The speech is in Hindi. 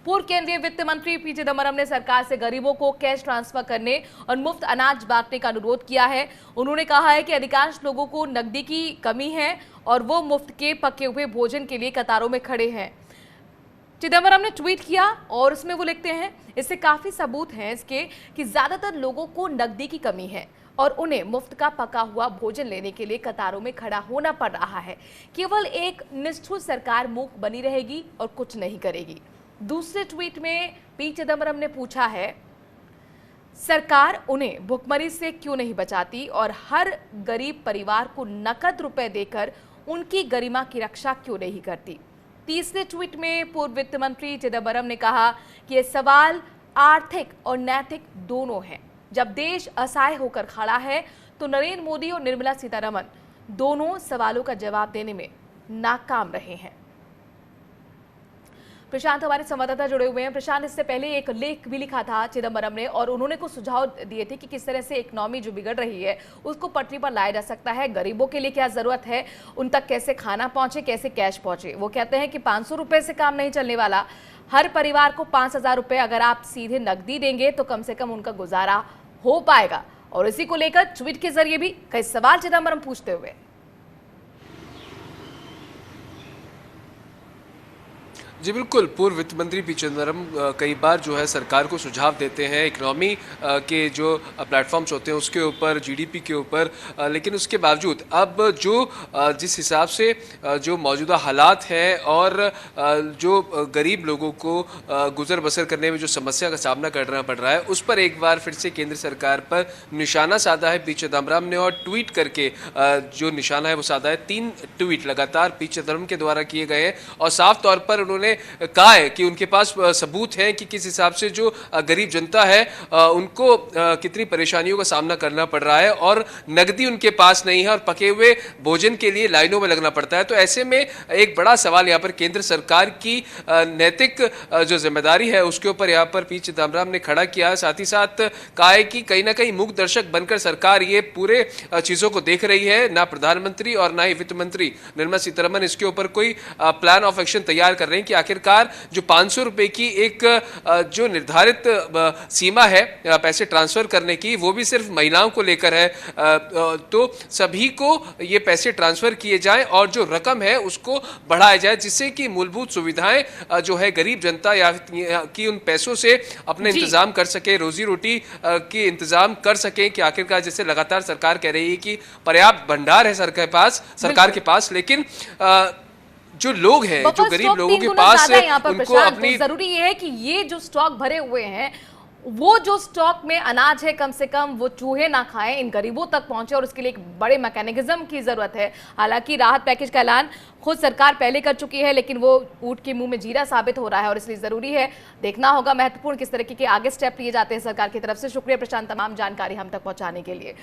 पूर्व केंद्रीय वित्त मंत्री पी चिदम्बरम ने सरकार से गरीबों को कैश ट्रांसफर करने और मुफ्त अनाज बांटने का अनुरोध किया है। उन्होंने कहा है कि अधिकांश लोगों को नकदी की कमी है और वो मुफ्त के पके हुए भोजन के लिए कतारों में खड़े हैं। चिदम्बरम ने ट्वीट किया और उसमें वो लिखते हैं, इससे काफी सबूत हैं इसके कि ज्यादातर लोगों को नकदी की कमी है और उन्हें मुफ्त का पका हुआ भोजन लेने के लिए कतारों में खड़ा होना पड़ रहा है। केवल एक निष्ठुर सरकार मूक बनी रहेगी और कुछ नहीं करेगी। दूसरे ट्वीट में पी चिदम्बरम ने पूछा है, सरकार उन्हें भुखमरी से क्यों नहीं बचाती और हर गरीब परिवार को नकद रुपए देकर उनकी गरिमा की रक्षा क्यों नहीं करती। तीसरे ट्वीट में पूर्व वित्त मंत्री चिदम्बरम ने कहा कि यह सवाल आर्थिक और नैतिक दोनों है। जब देश असहाय होकर खड़ा है तो नरेंद्र मोदी और निर्मला सीतारमण दोनों सवालों का जवाब देने में नाकाम रहे हैं। प्रशांत हमारे संवाददाता जुड़े हुए हैं। प्रशांत, इससे पहले एक लेख भी लिखा था चिदम्बरम ने और उन्होंने कुछ सुझाव दिए थे कि किस तरह से इकोनॉमी जो बिगड़ रही है उसको पटरी पर लाया जा सकता है। गरीबों के लिए क्या जरूरत है, उन तक कैसे खाना पहुंचे, कैसे कैश पहुंचे। वो कहते हैं कि 500 रुपए से काम नहीं चलने वाला। हर परिवार को 5,000 रुपए अगर आप सीधे नकदी देंगे तो कम से कम उनका गुजारा हो पाएगा। और इसी को लेकर ट्वीट के जरिए भी कई सवाल चिदम्बरम पूछते हुए। जी बिल्कुल, पूर्व वित्त मंत्री पी चिदम्बरम कई बार जो है सरकार को सुझाव देते हैं इकोनॉमी के जो प्लेटफॉर्म्स होते हैं उसके ऊपर, जीडीपी के ऊपर, लेकिन उसके बावजूद अब जो जिस हिसाब से जो मौजूदा हालात हैं और जो गरीब लोगों को गुजर बसर करने में जो समस्या का सामना करना पड़ रहा है उस पर एक बार फिर से केंद्र सरकार पर निशाना साधा है पी चिदम्बरम ने। और ट्वीट करके जो निशाना है वो साधा है। 3 ट्वीट लगातार पी चिदम्बरम के द्वारा किए गए हैं और साफ तौर पर उन्होंने कहा है कि उनके पास सबूत हैं कि किस हिसाब से जो गरीब जनता है उनको कितनी परेशानियों का सामना करना पड़ रहा है और नकदी उनके पास नहीं है और पके हुए भोजन के लिए लाइनों में लगना पड़ता है। तो ऐसे में एक बड़ा सवाल यहाँ पर केंद्र सरकार की नैतिक जो जिम्मेदारी है उसके ऊपर यहाँ पर पी चिदम्बरम ने खड़ा किया है। साथ ही साथ कहा है कि कहीं ना कहीं मूक दर्शक बनकर सरकार ये पूरे चीजों को देख रही है। ना प्रधानमंत्री और ना ही वित्त मंत्री निर्मला सीतारमण इसके ऊपर कोई प्लान ऑफ एक्शन तैयार कर रहे हैं कि आखिरकार जो 500 रुपए की एक जो निर्धारित सीमा है पैसे ट्रांसफर करने की वो भी सिर्फ महिलाओं को लेकर है। तो सभी को ये पैसे ट्रांसफर किए जाएं और जो रकम है उसको बढ़ाया जाए जिससे कि मूलभूत सुविधाएं जो है गरीब जनता या कि उन पैसों से अपने इंतजाम कर सके, रोजी रोटी की इंतजाम कर सके। कि आखिरकार जैसे लगातार सरकार कह रही है कि पर्याप्त भंडार है सरकार के पास, लेकिन जो लोग हैं, जो गरीब लोगों के पास उनको अपनी जरूरी है कि ये जो स्टॉक भरे हुए हैं वो जो स्टॉक में अनाज है कम से कम वो चूहे ना खाएं, इन गरीबों तक पहुंचे और उसके लिए एक बड़े मैकेनिज्म की जरूरत है। हालांकि राहत पैकेज का ऐलान खुद सरकार पहले कर चुकी है लेकिन वो ऊंट के मुंह में जीरा साबित हो रहा है और इसलिए जरूरी है देखना होगा महत्वपूर्ण किस तरीके के आगे स्टेप लिए जाते हैं सरकार की तरफ से। शुक्रिया प्रशांत, तमाम जानकारी हम तक पहुंचाने के लिए।